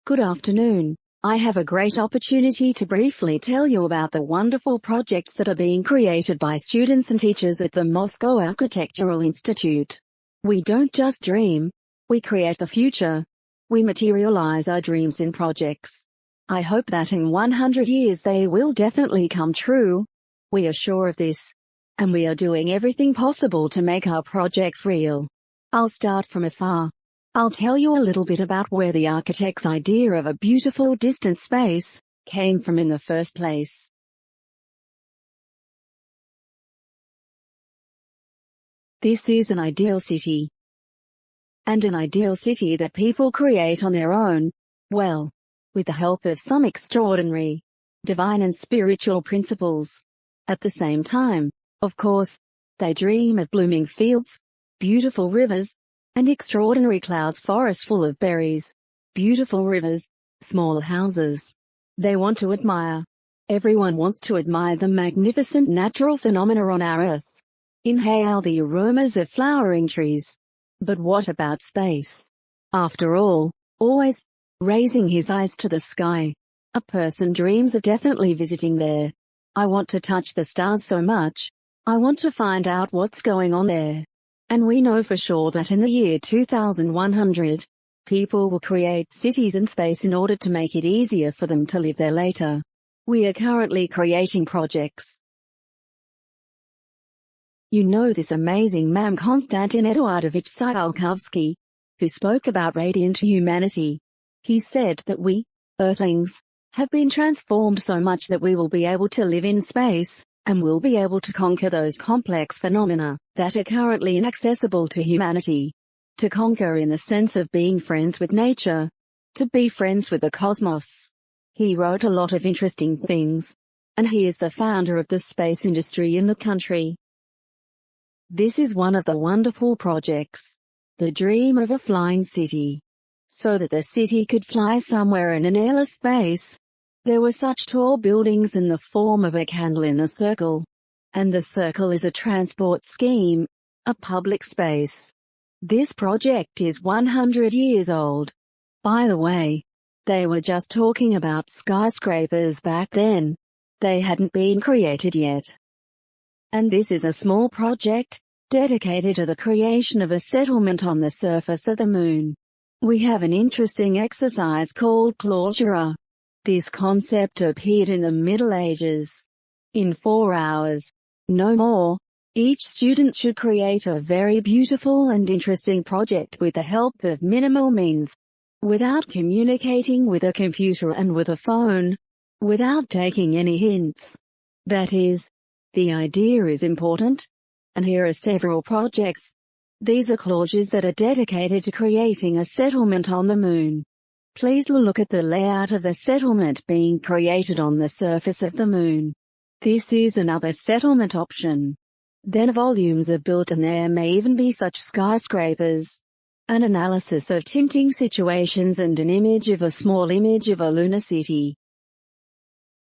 Good afternoon. I have a great opportunity to briefly tell you about the wonderful projects that are being created by students and teachers at the Moscow Architectural Institute. We don't just dream, we create the future. We materialize our dreams in projects. I hope that in 100 years they will definitely come true. We are sure of this. And we are doing everything possible to make our projects real. I'll start from afar. I'll tell you a little bit about where the architect's idea of a beautiful distant space came from in the first place. This is an ideal city. And an ideal city that people create on their own, well, with the help of some extraordinary, divine and spiritual principles. At the same time, of course, they dream of blooming fields, beautiful rivers, and extraordinary clouds, forests full of berries, beautiful rivers, small houses. They want to admire. Everyone wants to admire the magnificent natural phenomena on our earth. Inhale the aromas of flowering trees. But what about space? After all, always, raising his eyes to the sky, a person dreams of definitely visiting there. I want to touch the stars so much. I want to find out what's going on there. And we know for sure that in the year 2100, people will create cities in space in order to make it easier for them to live there later. We are currently creating projects. You know this amazing man Konstantin Eduardovich Tsiolkovsky, who spoke about radiant humanity. He said that we, Earthlings, have been transformed so much that we will be able to live in space, and will be able to conquer those complex phenomena that are currently inaccessible to humanity. To conquer in the sense of being friends with nature. To be friends with the cosmos. He wrote a lot of interesting things. And he is the founder of the space industry in the country. This is one of the wonderful projects. The dream of a flying city. So that the city could fly somewhere in an airless space. There were such tall buildings in the form of a candle in a circle. And the circle is a transport scheme, a public space. This project is 100 years old. By the way, they were just talking about skyscrapers back then. They hadn't been created yet. And this is a small project, dedicated to the creation of a settlement on the surface of the moon. We have an interesting exercise called clausura. This concept appeared in the Middle Ages. In 4 hours, no more, each student should create a very beautiful and interesting project with the help of minimal means. Without communicating with a computer and with a phone. Without taking any hints. That is, the idea is important. And here are several projects. These are clauses that are dedicated to creating a settlement on the moon. Please look at the layout of the settlement being created on the surface of the moon. This is another settlement option. Then volumes are built and there may even be such skyscrapers. An analysis of tinting situations and an image of a small image of a lunar city.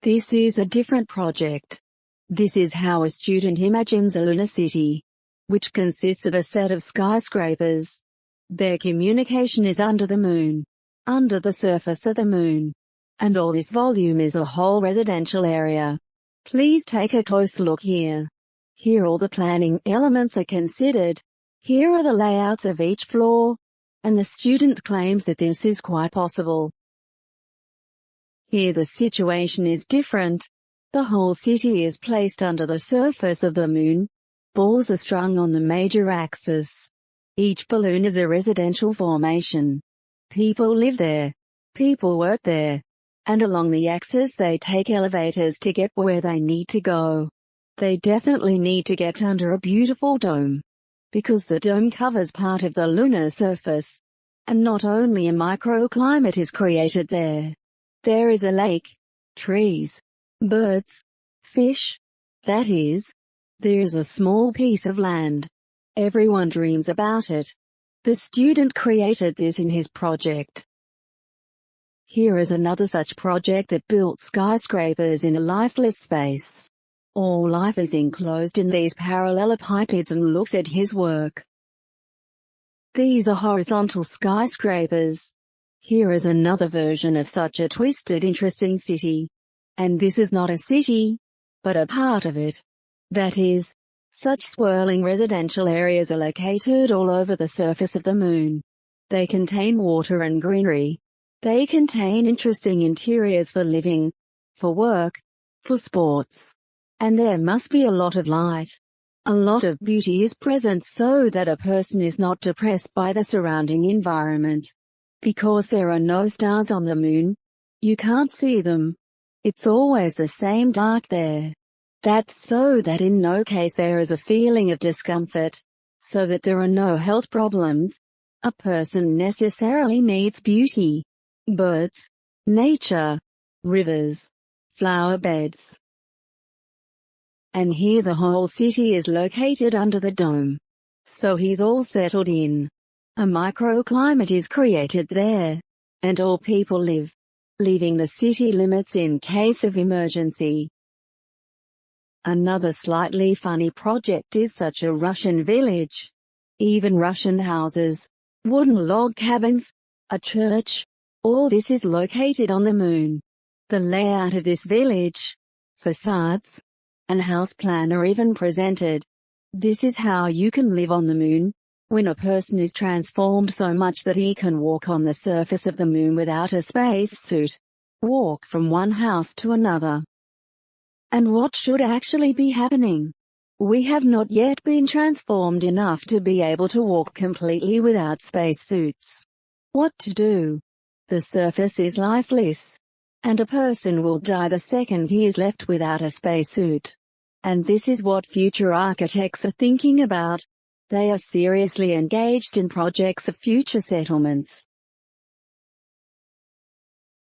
This is a different project. This is how a student imagines a lunar city, which consists of a set of skyscrapers. Their communication is under the moon. Under the surface of the moon. And all this volume is a whole residential area. Please take a close look here. Here all the planning elements are considered. Here are the layouts of each floor. And the student claims that this is quite possible. Here the situation is different. The whole city is placed under the surface of the moon. Balls are strung on the major axis. Each balloon is a residential formation. People live there. People work there. And along the axis they take elevators to get where they need to go. They definitely need to get under a beautiful dome. Because the dome covers part of the lunar surface. And not only a microclimate is created there. There is a lake, trees, birds, fish. That is, there is a small piece of land. Everyone dreams about it. The student created this in his project. Here is another such project that built skyscrapers in a lifeless space. All life is enclosed in these parallelepipeds and looks at his work. These are horizontal skyscrapers. Here is another version of such a twisted, interesting city. And this is not a city, but a part of it. That is, such swirling residential areas are located all over the surface of the moon. They contain water and greenery. They contain interesting interiors for living, for work, for sports. And there must be a lot of light. A lot of beauty is present so that a person is not depressed by the surrounding environment. Because there are no stars on the moon, you can't see them. It's always the same dark there. That's so that in no case there is a feeling of discomfort, so that there are no health problems. A person necessarily needs beauty. Birds, nature, rivers, flower beds. And here the whole city is located under the dome. So he's all settled in. A microclimate is created there. And all people live, leaving the city limits in case of emergency. Another slightly funny project is such a Russian village. Even Russian houses, wooden log cabins, a church, all this is located on the moon. The layout of this village, facades, and house plan are even presented. This is how you can live on the moon, when a person is transformed so much that he can walk on the surface of the moon without a spacesuit. Walk from one house to another. And what should actually be happening? We have not yet been transformed enough to be able to walk completely without spacesuits. What to do? The surface is lifeless. And a person will die the second he is left without a spacesuit. And this is what future architects are thinking about. They are seriously engaged in projects of future settlements.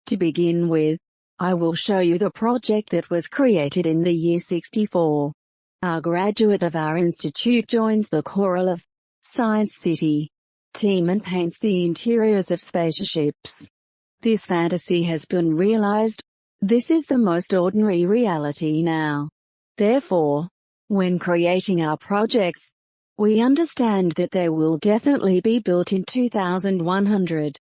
To begin with, I will show you the project that was created in the year 64. Our graduate of our institute joins the choral of Science City team and paints the interiors of spaceships. This fantasy has been realized. This is the most ordinary reality now. Therefore, when creating our projects, we understand that they will definitely be built in 2100.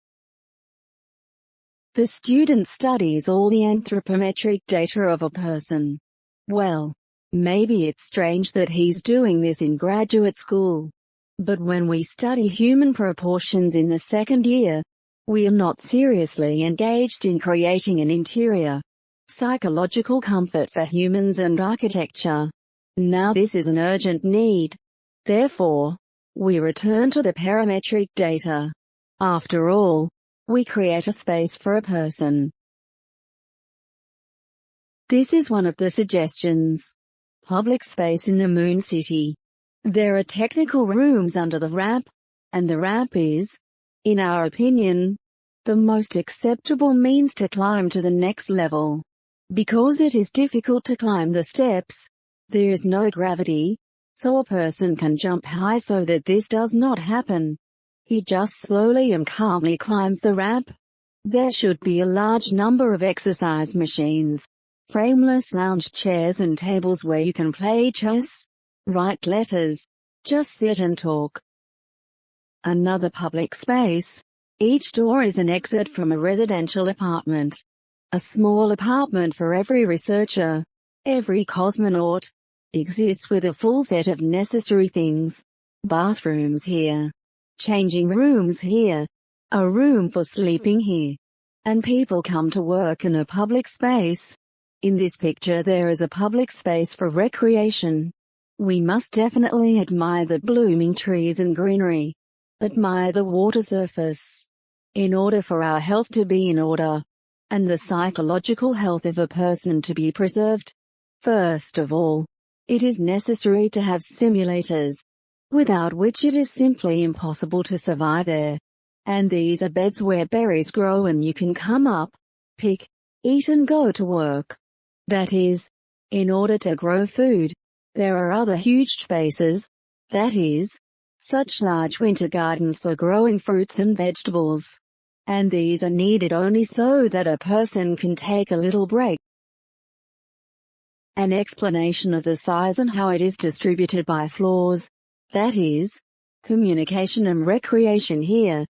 The student studies all the anthropometric data of a person. Well, maybe it's strange that he's doing this in graduate school. But when we study human proportions in the second year, we are not seriously engaged in creating an interior, psychological comfort for humans and architecture. Now this is an urgent need. Therefore, we return to the parametric data. After all, we create a space for a person. This is one of the suggestions. Public space in the Moon City. There are technical rooms under the ramp, and the ramp is, in our opinion, the most acceptable means to climb to the next level. Because it is difficult to climb the steps, there is no gravity, so a person can jump high so that this does not happen. He just slowly and calmly climbs the ramp. There should be a large number of exercise machines, frameless lounge chairs and tables where you can play chess, write letters, just sit and talk. Another public space. Each door is an exit from a residential apartment. A small apartment for every researcher, every cosmonaut, exists with a full set of necessary things. Bathrooms here. Changing rooms here. A room for sleeping here. And people come to work in a public space. In this picture there is a public space for recreation. We must definitely admire the blooming trees and greenery. Admire the water surface. In order for our health to be in order, and the psychological health of a person to be preserved, first of all, it is necessary to have simulators, without which it is simply impossible to survive there. And these are beds where berries grow and you can come up, pick, eat and go to work. That is, in order to grow food, there are other huge spaces, that is, such large winter gardens for growing fruits and vegetables. And these are needed only so that a person can take a little break. An explanation of the size and how it is distributed by floors, that is, communication and recreation here,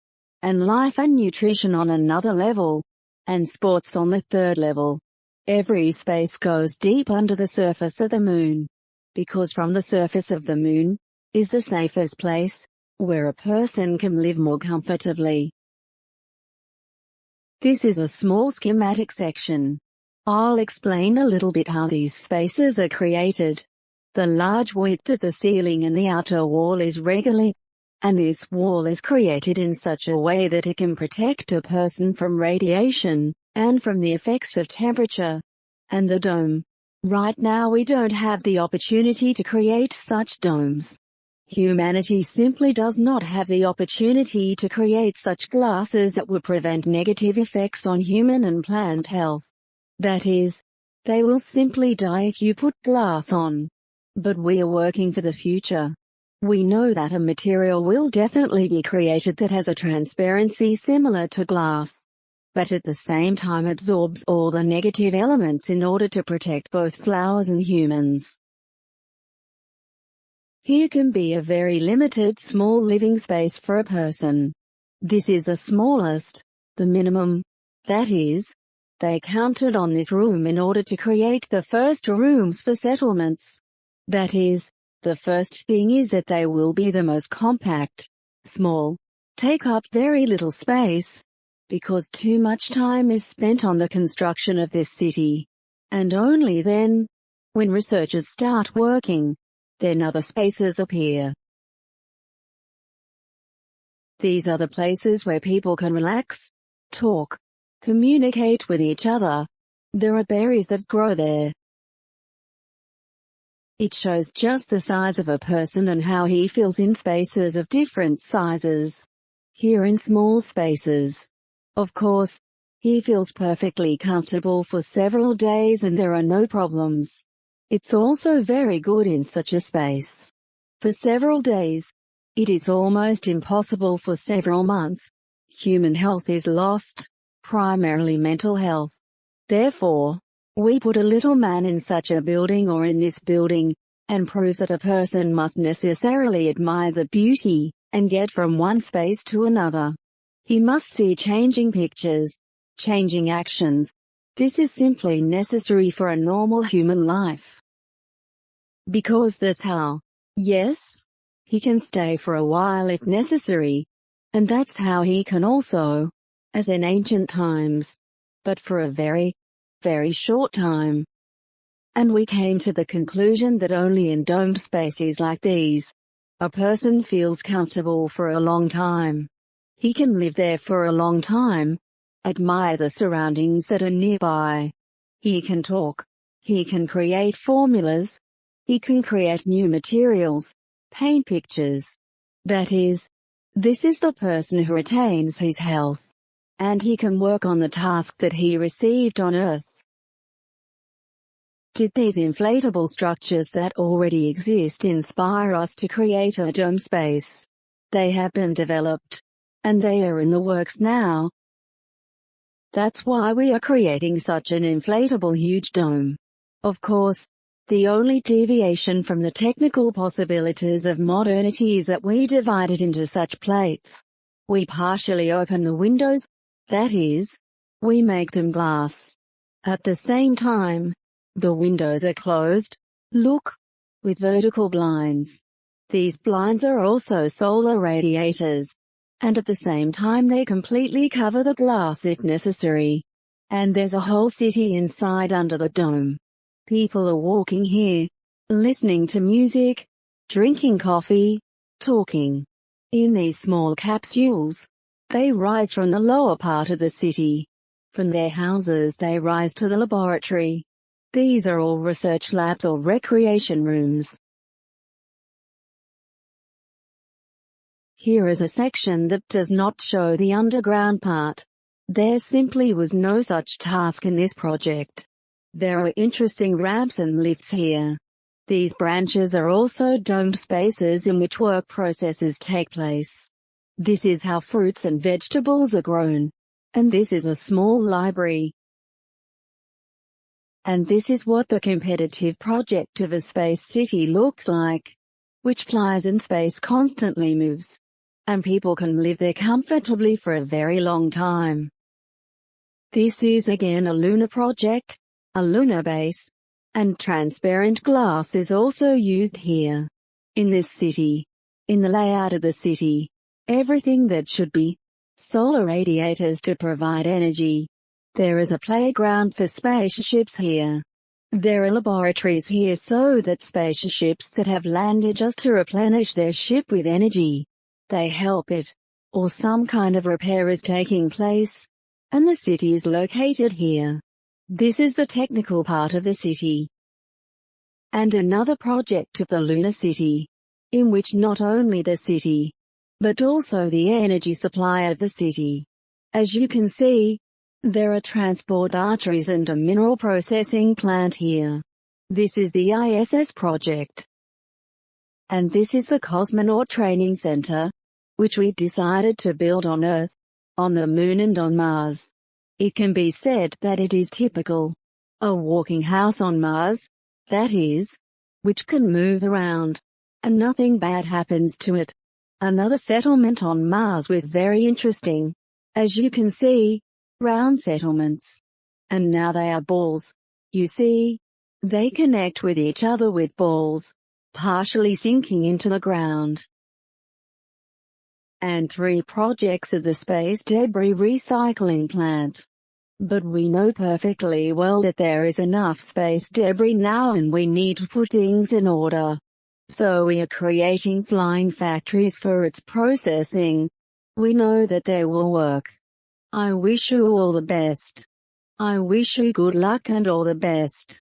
and life and nutrition on another level, and sports on the third level. Every space goes deep under the surface of the moon, because from the surface of the moon is the safest place, where a person can live more comfortably. This is a small schematic section. I'll explain a little bit how these spaces are created. The large width of the ceiling and the outer wall is regular, and this wall is created in such a way that it can protect a person from radiation, and from the effects of temperature. And the dome. Right now we don't have the opportunity to create such domes. Humanity simply does not have the opportunity to create such glasses that would prevent negative effects on human and plant health. That is, they will simply die if you put glass on. But we are working for the future. We know that a material will definitely be created that has a transparency similar to glass, but at the same time absorbs all the negative elements in order to protect both flowers and humans. Here can be a very limited small living space for a person. This is the smallest, the minimum. That is, they counted on this room in order to create the first rooms for settlements. That is, the first thing is that they will be the most compact, small, take up very little space, because too much time is spent on the construction of this city. And only then, when researchers start working, then other spaces appear. These are the places where people can relax, talk, communicate with each other. There are berries that grow there. It shows just the size of a person and how he feels in spaces of different sizes. Here in small spaces. Of course, he feels perfectly comfortable for several days and there are no problems. It's also very good in such a space. For several days, it is almost impossible for several months. Human health is lost, primarily mental health. Therefore, we put a little man in such a building or in this building, and prove that a person must necessarily admire the beauty, and get from one space to another. He must see changing pictures, changing actions. This is simply necessary for a normal human life. Because that's how. Yes, he can stay for a while if necessary. And that's how he can also, as in ancient times. But for a very, very short time. And we came to the conclusion that only in domed spaces like these, a person feels comfortable for a long time. He can live there for a long time, admire the surroundings that are nearby. He can talk. He can create formulas. He can create new materials, paint pictures. That is, this is the person who retains his health. And he can work on the task that he received on Earth. Did these inflatable structures that already exist inspire us to create a dome space? They have been developed. And they are in the works now. That's why we are creating such an inflatable huge dome. Of course, the only deviation from the technical possibilities of modernity is that we divide it into such plates. We partially open the windows, that is, we make them glass. At the same time, the windows are closed, look, with vertical blinds. These blinds are also solar radiators. And at the same time they completely cover the glass if necessary. And there's a whole city inside under the dome. People are walking here, listening to music, drinking coffee, talking. In these small capsules, they rise from the lower part of the city. From their houses they rise to the laboratory. These are all research labs or recreation rooms. Here is a section that does not show the underground part. There simply was no such task in this project. There are interesting ramps and lifts here. These branches are also domed spaces in which work processes take place. This is how fruits and vegetables are grown. And this is a small library. And this is what the competitive project of a space city looks like, which flies in space constantly moves. and people can live there comfortably for a very long time. This is again a lunar project, a lunar base, and transparent glass is also used here. In this city, in the layout of the city, everything that should be solar radiators to provide energy. There is a playground for spaceships here. There are laboratories here so that spaceships that have landed just to replenish their ship with energy, they help it, or some kind of repair is taking place, and the city is located here. This is the technical part of the city. And another project of the lunar city, in which not only the city, but also the energy supply of the city. As you can see, there are transport arteries and a mineral processing plant here. This is the ISS project. And this is the Cosmonaut Training Center, which we decided to build on Earth, on the Moon and on Mars. It can be said that it is typical. A walking house on Mars, that is, which can move around, and nothing bad happens to it. Another settlement on Mars with very interesting, as you can see, round settlements. And now they are balls. You see, they connect with each other with balls, partially sinking into the ground. And 3 projects of the space debris recycling plant. But we know perfectly well that there is enough space debris now and we need to put things in order. So we are creating flying factories for its processing. We know that they will work. I wish you all the best. I wish you good luck and all the best.